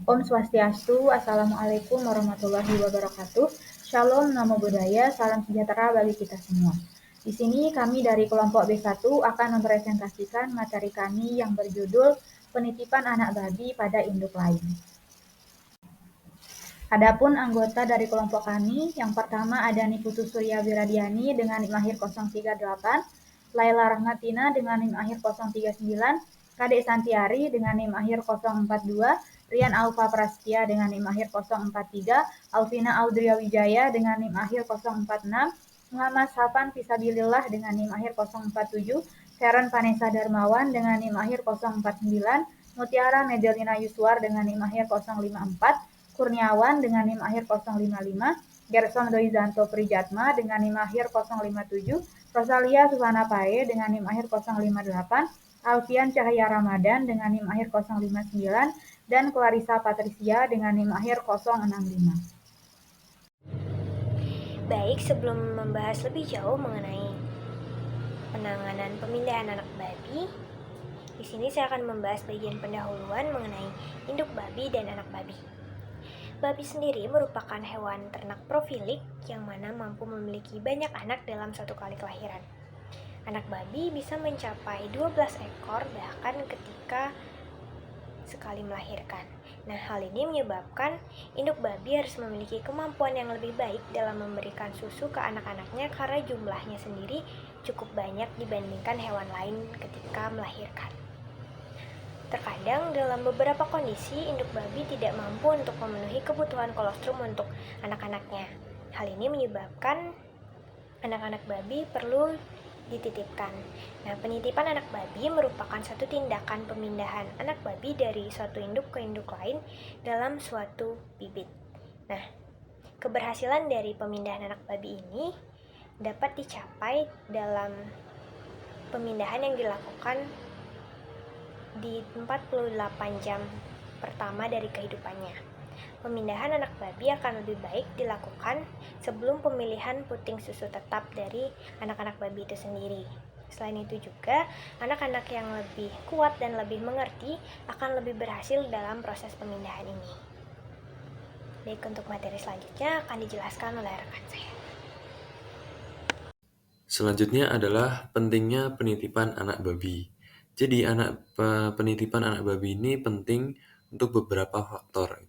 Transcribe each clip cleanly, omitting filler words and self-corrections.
Om Swastiastu, Assalamualaikum warahmatullahi wabarakatuh. Shalom, Namo Buddhaya, salam sejahtera bagi kita semua. Di sini kami dari kelompok B1 akan mempresentasikan materi kami yang berjudul Penitipan Anak Babi pada Induk Lain. Adapun anggota dari kelompok kami, yang pertama ada Niputu Surya Wiradiani dengan NIM akhir 038, Laila Rahmatina dengan NIM akhir 039, Kadek Santiari dengan NIM akhir 042, Rian Alfa Prastia dengan NIM akhir 043, Alvina Audria Wijaya dengan NIM akhir 046, Muhammad Safan Fisabilillah dengan NIM akhir 047, Sharon Vanessa Darmawan dengan NIM akhir 049, Mutiara Medelina Yuswar dengan NIM akhir 054, Kurniawan dengan NIM akhir 055, Gerson Doizanto Prijatma dengan NIM akhir 057, Rosalia Susana Pae dengan NIM akhir 058, Alfian Cahaya Ramadan dengan NIM akhir 059, dan Clarissa Patricia dengan NIM akhir 065. Baik, sebelum membahas lebih jauh mengenai penanganan pemindahan anak babi, di sini saya akan membahas bagian pendahuluan mengenai induk babi dan anak babi. Babi sendiri merupakan hewan ternak profilik yang mana mampu memiliki banyak anak dalam satu kali kelahiran. Anak babi bisa mencapai 12 ekor bahkan ketika sekali melahirkan. Nah, hal ini menyebabkan induk babi harus memiliki kemampuan yang lebih baik dalam memberikan susu ke anak-anaknya karena jumlahnya sendiri cukup banyak dibandingkan hewan lain ketika melahirkan. Terkadang dalam beberapa kondisi induk babi tidak mampu untuk memenuhi kebutuhan kolostrum untuk anak-anaknya. Hal ini menyebabkan anak-anak babi perlu dititipkan. Nah, penitipan anak babi merupakan satu tindakan pemindahan anak babi dari suatu induk ke induk lain dalam suatu bibit. Nah, keberhasilan dari pemindahan anak babi ini dapat dicapai dalam pemindahan yang dilakukan di 48 jam pertama dari kehidupannya. Pemindahan anak babi akan lebih baik dilakukan sebelum pemilihan puting susu tetap dari anak-anak babi itu sendiri. Selain itu juga, anak-anak yang lebih kuat dan lebih mengerti akan lebih berhasil dalam proses pemindahan ini. Baik, untuk materi selanjutnya akan dijelaskan oleh rekan saya. Selanjutnya adalah pentingnya penitipan anak babi. Jadi penitipan anak babi ini penting untuk beberapa faktor.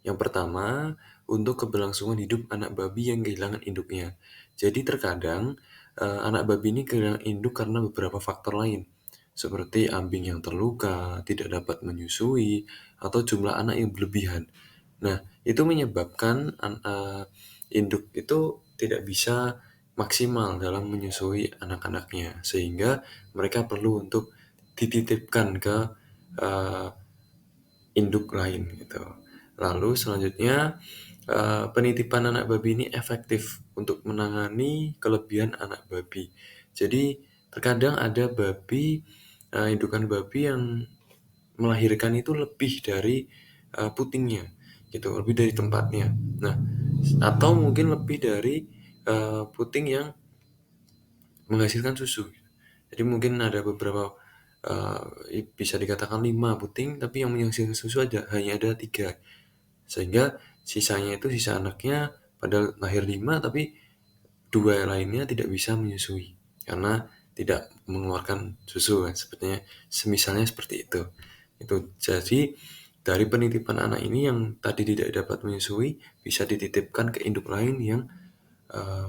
Yang pertama, untuk keberlangsungan hidup anak babi yang kehilangan induknya. Jadi terkadang anak babi ini kehilangan induk karena beberapa faktor lain, seperti ambing yang terluka, tidak dapat menyusui, atau jumlah anak yang berlebihan. Nah, itu menyebabkan induk itu tidak bisa maksimal dalam menyusui anak-anaknya, sehingga mereka perlu untuk dititipkan ke induk lain gitu. Lalu selanjutnya penitipan anak babi ini efektif untuk menangani kelebihan anak babi. Jadi terkadang ada babi indukan babi yang melahirkan itu lebih dari putingnya gitu, lebih dari tempatnya. Nah, atau mungkin lebih dari puting yang menghasilkan susu. Jadi mungkin ada beberapa bisa dikatakan 5 puting, tapi yang menghasilkan susu hanya ada 3. Sehingga sisanya itu sisa anaknya padahal lahir 5, tapi 2 lainnya tidak bisa menyusui karena tidak mengeluarkan susu kan, sepertinya semisalnya seperti itu. Itu jadi dari penitipan anak ini yang tadi tidak dapat menyusui bisa dititipkan ke induk lain yang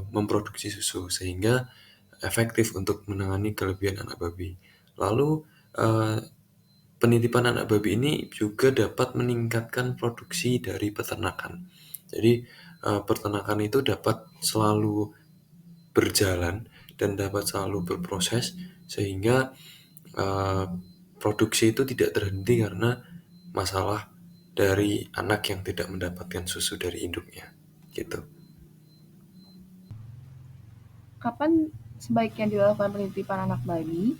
memproduksi susu sehingga efektif untuk menangani kelebihan anak babi. Lalu penitipan anak babi ini juga dapat meningkatkan produksi dari peternakan. Jadi peternakan itu dapat selalu berjalan dan dapat selalu berproses sehingga produksi itu tidak terhenti karena masalah dari anak yang tidak mendapatkan susu dari induknya gitu. Kapan sebaiknya dilakukan penitipan anak babi?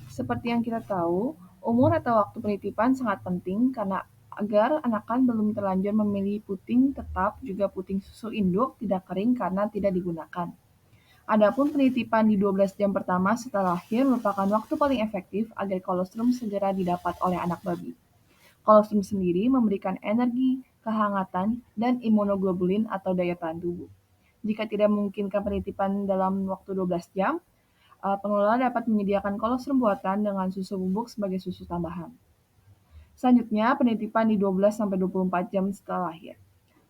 Seperti yang kita tahu, umur atau waktu penitipan sangat penting karena agar anakan belum terlanjur memilih puting tetap juga puting susu induk tidak kering karena tidak digunakan. Adapun penitipan di 12 jam pertama setelah lahir merupakan waktu paling efektif agar kolostrum segera didapat oleh anak babi. Kolostrum sendiri memberikan energi, kehangatan, dan imunoglobulin atau daya tahan tubuh. Jika tidak memungkinkan penitipan dalam waktu 12 jam, pengelola dapat menyediakan kolostrum buatan dengan susu bubuk sebagai susu tambahan. Selanjutnya, penitipan di 12-24 jam setelah lahir.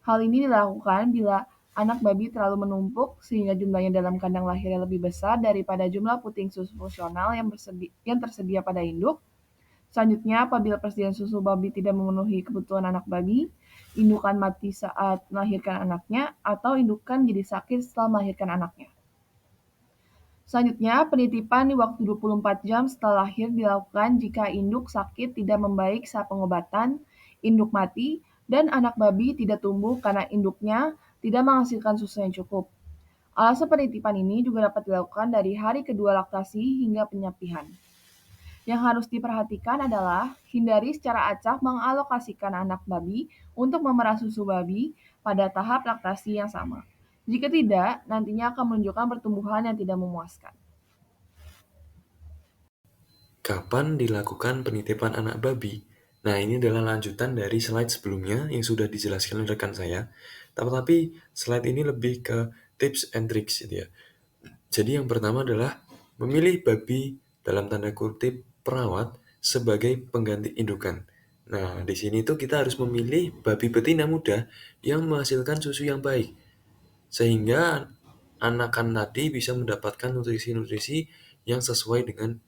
Hal ini dilakukan bila anak babi terlalu menumpuk sehingga jumlahnya dalam kandang lahirnya lebih besar daripada jumlah puting susu fungsional yang tersedia pada induk. Selanjutnya, apabila persediaan susu babi tidak memenuhi kebutuhan anak babi, indukan mati saat melahirkan anaknya, atau indukan jadi sakit setelah melahirkan anaknya. Selanjutnya, penitipan di waktu 24 jam setelah lahir dilakukan jika induk sakit tidak membaik saat pengobatan, induk mati, dan anak babi tidak tumbuh karena induknya tidak menghasilkan susu yang cukup. Alasan penitipan ini juga dapat dilakukan dari hari kedua laktasi hingga penyapihan. Yang harus diperhatikan adalah hindari secara acak mengalokasikan anak babi untuk memerah susu babi pada tahap laktasi yang sama. Jika tidak, nantinya akan menunjukkan pertumbuhan yang tidak memuaskan. Kapan dilakukan penitipan anak babi? Nah, ini adalah lanjutan dari slide sebelumnya yang sudah dijelaskan oleh rekan saya. Tapi slide ini lebih ke tips and tricks gitu ya. Jadi yang pertama adalah memilih babi dalam tanda kutip perawat sebagai pengganti indukan. Nah, di sini tuh kita harus memilih babi betina muda yang menghasilkan susu yang baik. Sehingga anakan tadi bisa mendapatkan nutrisi-nutrisi yang sesuai dengan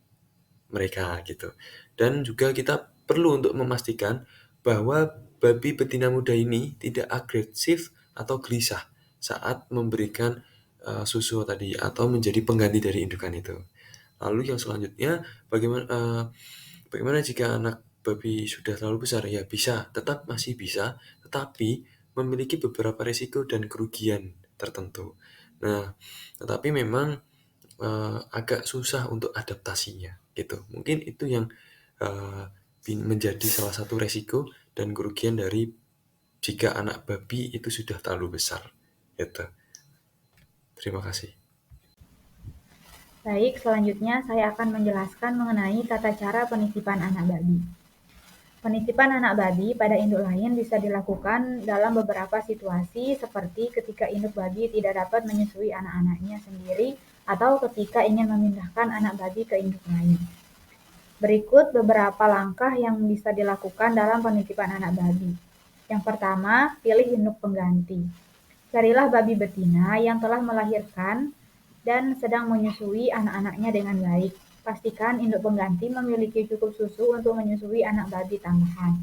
mereka gitu. Dan juga kita perlu untuk memastikan bahwa babi betina muda ini tidak agresif atau gelisah saat memberikan susu tadi atau menjadi pengganti dari indukan itu. Lalu yang selanjutnya bagaimana jika anak babi sudah terlalu besar? Ya bisa, tetap masih bisa, tetapi memiliki beberapa risiko dan kerugian tertentu. Nah, tetapi memang agak susah untuk adaptasinya gitu. Mungkin itu yang menjadi salah satu resiko dan kerugian dari jika anak babi itu sudah terlalu besar gitu. Terima kasih. Baik, selanjutnya saya akan menjelaskan mengenai tata cara penitipan anak babi. Penitipan anak babi pada induk lain bisa dilakukan dalam beberapa situasi seperti ketika induk babi tidak dapat menyusui anak-anaknya sendiri atau ketika ingin memindahkan anak babi ke induk lain. Berikut beberapa langkah yang bisa dilakukan dalam penitipan anak babi. Yang pertama, pilih induk pengganti. Carilah babi betina yang telah melahirkan dan sedang menyusui anak-anaknya dengan baik. Pastikan induk pengganti memiliki cukup susu untuk menyusui anak babi tambahan.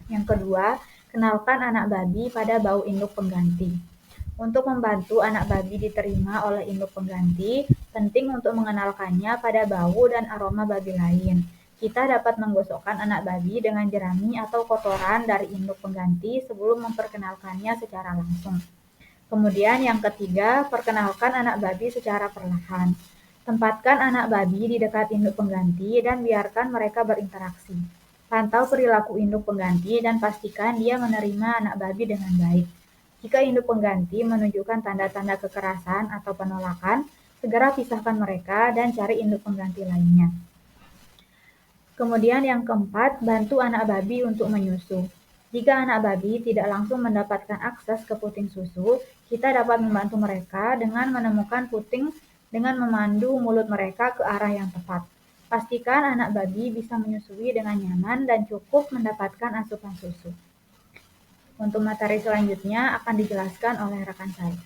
Yang kedua, kenalkan anak babi pada bau induk pengganti. Untuk membantu anak babi diterima oleh induk pengganti, penting untuk mengenalkannya pada bau dan aroma babi lain. Kita dapat menggosokkan anak babi dengan jerami atau kotoran dari induk pengganti sebelum memperkenalkannya secara langsung. Kemudian yang ketiga, perkenalkan anak babi secara perlahan. Tempatkan anak babi di dekat induk pengganti dan biarkan mereka berinteraksi. Pantau perilaku induk pengganti dan pastikan dia menerima anak babi dengan baik. Jika induk pengganti menunjukkan tanda-tanda kekerasan atau penolakan, segera pisahkan mereka dan cari induk pengganti lainnya. Kemudian yang keempat, bantu anak babi untuk menyusu. Jika anak babi tidak langsung mendapatkan akses ke puting susu, kita dapat membantu mereka dengan menemukan puting dengan memandu mulut mereka ke arah yang tepat. Pastikan anak babi bisa menyusui dengan nyaman dan cukup mendapatkan asupan susu. Untuk materi selanjutnya akan dijelaskan oleh rekan saya.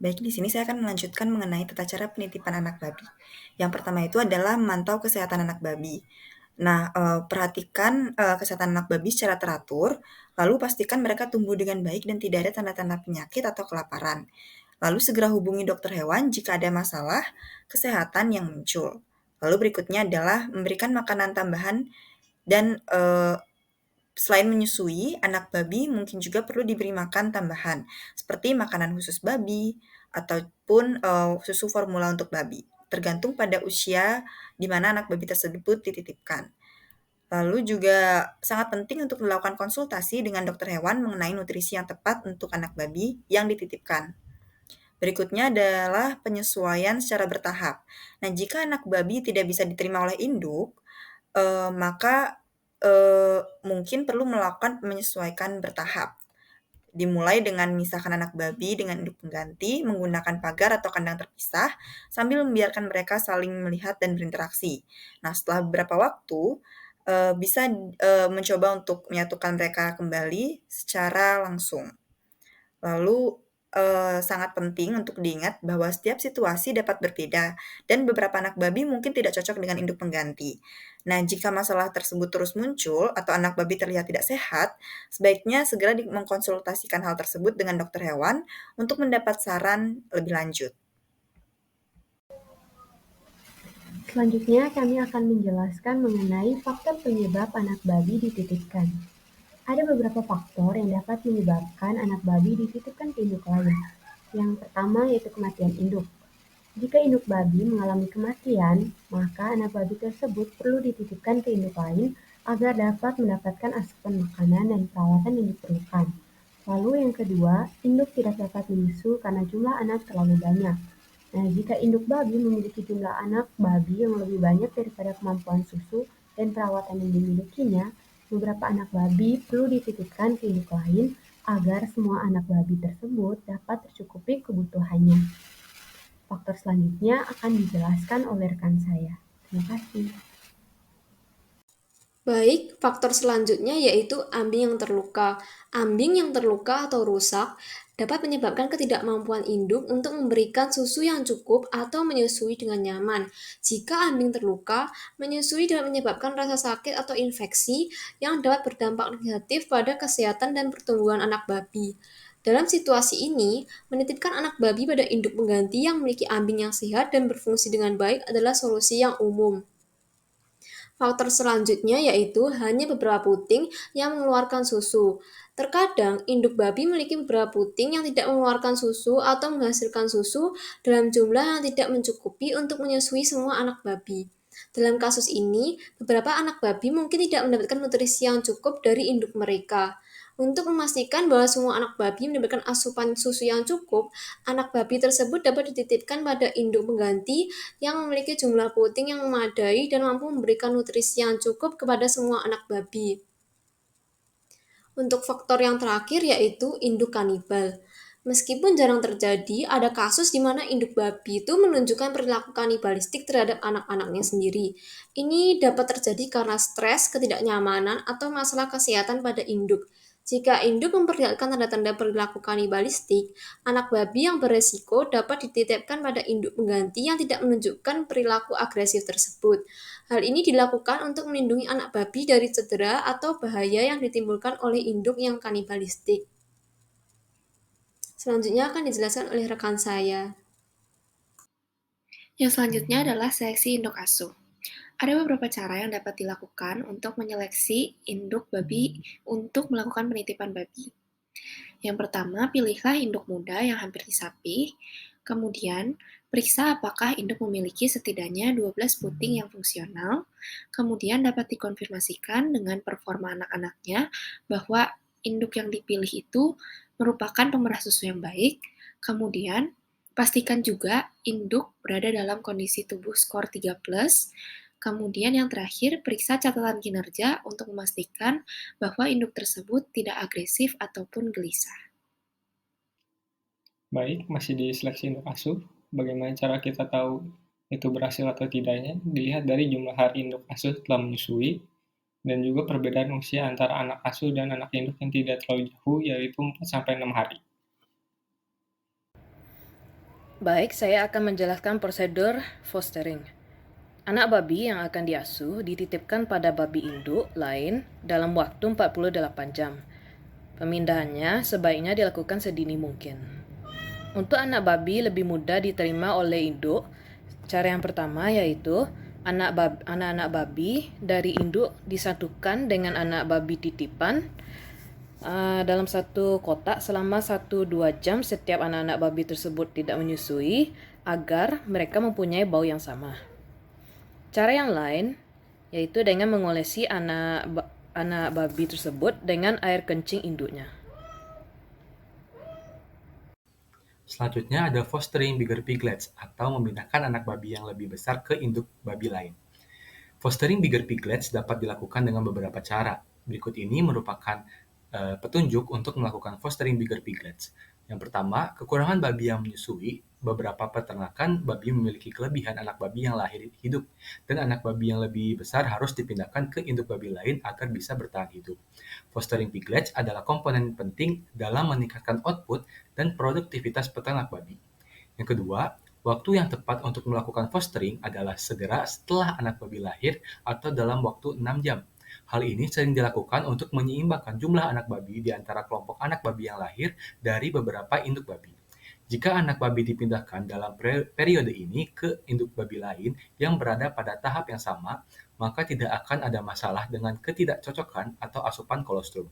Baik, di sini saya akan melanjutkan mengenai tata cara penitipan anak babi. Yang pertama itu adalah memantau kesehatan anak babi. Nah, perhatikan kesehatan anak babi secara teratur, lalu pastikan mereka tumbuh dengan baik dan tidak ada tanda-tanda penyakit atau kelaparan. Lalu segera hubungi dokter hewan jika ada masalah kesehatan yang muncul. Lalu berikutnya adalah memberikan makanan tambahan dan selain menyusui, anak babi mungkin juga perlu diberi makan tambahan, seperti makanan khusus babi ataupun susu formula untuk babi, tergantung pada usia di mana anak babi tersebut dititipkan. Lalu juga sangat penting untuk melakukan konsultasi dengan dokter hewan mengenai nutrisi yang tepat untuk anak babi yang dititipkan. Berikutnya adalah penyesuaian secara bertahap. Nah, jika anak babi tidak bisa diterima oleh induk, maka mungkin perlu melakukan menyesuaikan bertahap. Dimulai dengan memisahkan anak babi dengan induk pengganti, menggunakan pagar atau kandang terpisah, sambil membiarkan mereka saling melihat dan berinteraksi. Nah, setelah beberapa waktu, bisa mencoba untuk menyatukan mereka kembali secara langsung. Lalu, sangat penting untuk diingat bahwa setiap situasi dapat berbeda dan beberapa anak babi mungkin tidak cocok dengan induk pengganti. Nah, jika masalah tersebut terus muncul atau anak babi terlihat tidak sehat, sebaiknya segera mengkonsultasikan hal tersebut dengan dokter hewan untuk mendapat saran lebih lanjut. Selanjutnya, kami akan menjelaskan mengenai faktor penyebab anak babi dititipkan. Ada beberapa faktor yang dapat menyebabkan anak babi dititipkan ke induk lain. Yang pertama yaitu kematian induk. Jika induk babi mengalami kematian, maka anak babi tersebut perlu dititipkan ke induk lain agar dapat mendapatkan asupan makanan dan perawatan yang diperlukan. Lalu yang kedua, induk tidak dapat menyusu karena jumlah anak terlalu banyak. Nah, jika induk babi memiliki jumlah anak babi yang lebih banyak daripada kemampuan susu dan perawatan yang dimilikinya, beberapa anak babi perlu dititipkan ke induk lain agar semua anak babi tersebut dapat tercukupi kebutuhannya. Faktor selanjutnya akan dijelaskan oleh rekan saya. Terima kasih. Baik, faktor selanjutnya yaitu ambing yang terluka. Ambing yang terluka atau rusak dapat menyebabkan ketidakmampuan induk untuk memberikan susu yang cukup atau menyusui dengan nyaman. Jika ambing terluka, menyusui dapat menyebabkan rasa sakit atau infeksi yang dapat berdampak negatif pada kesehatan dan pertumbuhan anak babi. Dalam situasi ini, menitipkan anak babi pada induk pengganti yang memiliki ambing yang sehat dan berfungsi dengan baik adalah solusi yang umum. Faktor selanjutnya yaitu hanya beberapa puting yang mengeluarkan susu. Terkadang, induk babi memiliki beberapa puting yang tidak mengeluarkan susu atau menghasilkan susu dalam jumlah yang tidak mencukupi untuk menyusui semua anak babi. Dalam kasus ini, beberapa anak babi mungkin tidak mendapatkan nutrisi yang cukup dari induk mereka. Untuk memastikan bahwa semua anak babi mendapatkan asupan susu yang cukup, anak babi tersebut dapat dititipkan pada induk pengganti yang memiliki jumlah puting yang memadai dan mampu memberikan nutrisi yang cukup kepada semua anak babi. Untuk faktor yang terakhir yaitu induk kanibal. Meskipun jarang terjadi, ada kasus di mana induk babi itu menunjukkan perilaku kanibalistik terhadap anak-anaknya sendiri. Ini dapat terjadi karena stres, ketidaknyamanan, atau masalah kesehatan pada induk. Jika induk memperlihatkan tanda-tanda perilaku kanibalistik, anak babi yang beresiko dapat dititipkan pada induk pengganti yang tidak menunjukkan perilaku agresif tersebut. Hal ini dilakukan untuk melindungi anak babi dari cedera atau bahaya yang ditimbulkan oleh induk yang kanibalistik. Selanjutnya akan dijelaskan oleh rekan saya. Yang selanjutnya adalah seleksi induk asuh. Ada beberapa cara yang dapat dilakukan untuk menyeleksi induk babi untuk melakukan penitipan babi. Yang pertama, pilihlah induk muda yang hampir disapih. Kemudian, periksa apakah induk memiliki setidaknya 12 puting yang fungsional. Kemudian dapat dikonfirmasikan dengan performa anak-anaknya bahwa induk yang dipilih itu merupakan pemerah susu yang baik. Kemudian, pastikan juga induk berada dalam kondisi tubuh skor 3+. Kemudian yang terakhir, periksa catatan kinerja untuk memastikan bahwa induk tersebut tidak agresif ataupun gelisah. Baik, masih di seleksi induk asuh. Bagaimana cara kita tahu itu berhasil atau tidaknya? Dilihat dari jumlah hari induk asuh telah menyusui, dan juga perbedaan usia antara anak asuh dan anak induk yang tidak terlalu jauh, yaitu 4-6 hari. Baik, saya akan menjelaskan prosedur fostering. Anak babi yang akan diasuh dititipkan pada babi induk lain dalam waktu 48 jam. Pemindahannya sebaiknya dilakukan sedini mungkin. Untuk anak babi lebih mudah diterima oleh induk, cara yang pertama yaitu anak-anak babi dari induk disatukan dengan anak babi titipan dalam satu kotak selama 1-2 jam setiap anak-anak babi tersebut tidak menyusui agar mereka mempunyai bau yang sama. Cara yang lain yaitu dengan mengolesi anak babi tersebut dengan air kencing induknya. Selanjutnya ada fostering bigger piglets atau memindahkan anak babi yang lebih besar ke induk babi lain. Fostering bigger piglets dapat dilakukan dengan beberapa cara. Berikut ini merupakan petunjuk untuk melakukan fostering bigger piglets. Yang pertama, kekurangan babi yang menyusui. Beberapa peternakan babi memiliki kelebihan anak babi yang lahir hidup, dan anak babi yang lebih besar harus dipindahkan ke induk babi lain agar bisa bertahan hidup. Fostering piglets adalah komponen penting dalam meningkatkan output dan produktivitas peternak babi. Yang kedua, waktu yang tepat untuk melakukan fostering adalah segera setelah anak babi lahir atau dalam waktu 6 jam. Hal ini sering dilakukan untuk menyeimbangkan jumlah anak babi di antara kelompok anak babi yang lahir dari beberapa induk babi. Jika anak babi dipindahkan dalam periode ini ke induk babi lain yang berada pada tahap yang sama, maka tidak akan ada masalah dengan ketidakcocokan atau asupan kolostrum.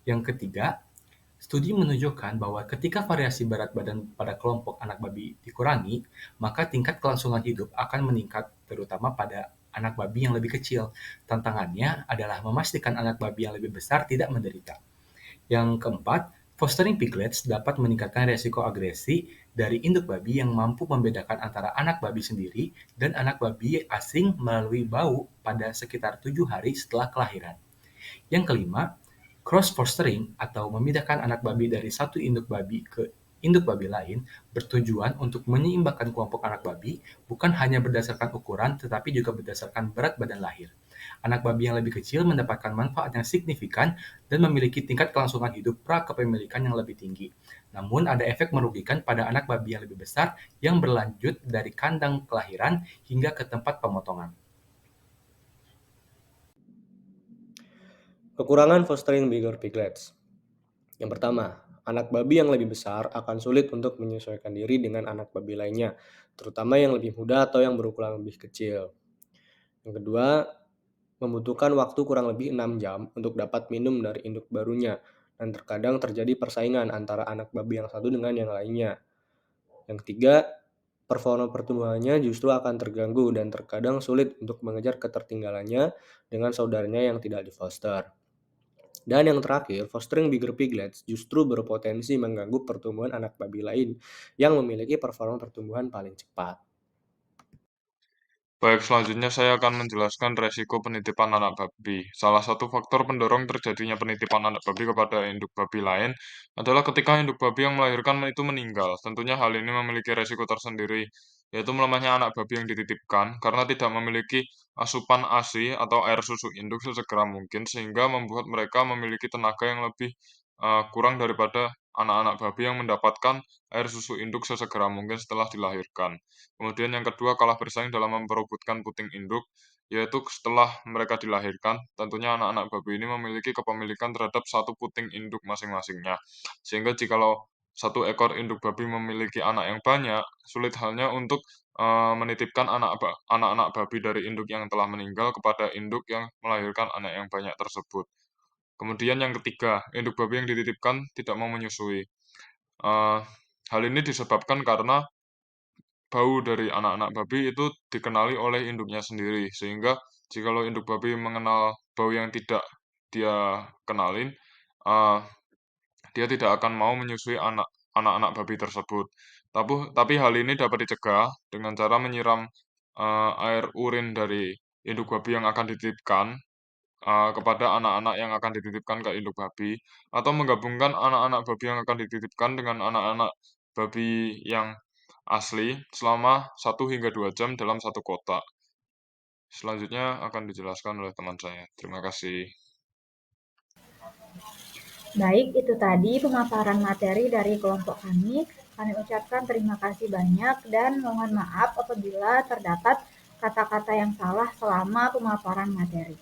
Yang ketiga, studi menunjukkan bahwa ketika variasi berat badan pada kelompok anak babi dikurangi, maka tingkat kelangsungan hidup akan meningkat, terutama pada anak babi yang lebih kecil. Tantangannya adalah memastikan anak babi yang lebih besar tidak menderita. Yang keempat, fostering piglets dapat meningkatkan resiko agresi dari induk babi yang mampu membedakan antara anak babi sendiri dan anak babi asing melalui bau pada sekitar 7 hari setelah kelahiran. Yang kelima, cross-fostering atau memindahkan anak babi dari satu induk babi ke induk babi lain bertujuan untuk menyeimbangkan kelompok anak babi bukan hanya berdasarkan ukuran tetapi juga berdasarkan berat badan lahir. Anak babi yang lebih kecil mendapatkan manfaat yang signifikan dan memiliki tingkat kelangsungan hidup pra-kepemilikan yang lebih tinggi. Namun ada efek merugikan pada anak babi yang lebih besar yang berlanjut dari kandang kelahiran hingga ke tempat pemotongan. Kekurangan fostering bigger piglets. Yang pertama, anak babi yang lebih besar akan sulit untuk menyesuaikan diri dengan anak babi lainnya, terutama yang lebih muda atau yang berukuran lebih kecil. Yang kedua, membutuhkan waktu kurang lebih 6 jam untuk dapat minum dari induk barunya, dan terkadang terjadi persaingan antara anak babi yang satu dengan yang lainnya. Yang ketiga, performa pertumbuhannya justru akan terganggu dan terkadang sulit untuk mengejar ketertinggalannya dengan saudaranya yang tidak difoster. Dan yang terakhir, fostering bigger piglets justru berpotensi mengganggu pertumbuhan anak babi lain yang memiliki performa pertumbuhan paling cepat. Baik, selanjutnya saya akan menjelaskan resiko penitipan anak babi. Salah satu faktor pendorong terjadinya penitipan anak babi kepada induk babi lain adalah ketika induk babi yang melahirkan itu meninggal. Tentunya hal ini memiliki resiko tersendiri, yaitu melemahnya anak babi yang dititipkan karena tidak memiliki asupan ASI atau air susu induk sesegera mungkin, sehingga membuat mereka memiliki tenaga yang lebih kurang daripada anak-anak babi yang mendapatkan air susu induk sesegera mungkin setelah dilahirkan. Kemudian yang kedua, kalah bersaing dalam memperebutkan puting induk, yaitu setelah mereka dilahirkan, tentunya anak-anak babi ini memiliki kepemilikan terhadap satu puting induk masing-masingnya. Sehingga jikalau satu ekor induk babi memiliki anak yang banyak, sulit halnya untuk menitipkan anak-anak babi dari induk yang telah meninggal kepada induk yang melahirkan anak yang banyak tersebut. Kemudian yang ketiga, induk babi yang dititipkan tidak mau menyusui. Hal ini disebabkan karena bau dari anak-anak babi itu dikenali oleh induknya sendiri, sehingga jikalau induk babi mengenal bau yang tidak dia kenalin, dia tidak akan mau menyusui anak-anak babi tersebut. Tapi hal ini dapat dicegah dengan cara menyiram air urin dari induk babi yang akan dititipkan kepada anak-anak yang akan dititipkan ke induk babi, atau menggabungkan anak-anak babi yang akan dititipkan dengan anak-anak babi yang asli selama 1 hingga 2 jam dalam satu kotak. Selanjutnya akan dijelaskan oleh teman saya. Terima kasih. Baik, itu tadi pemaparan materi dari kelompok kami. Kami ucapkan terima kasih banyak dan mohon maaf apabila terdapat kata-kata yang salah selama pemaparan materi.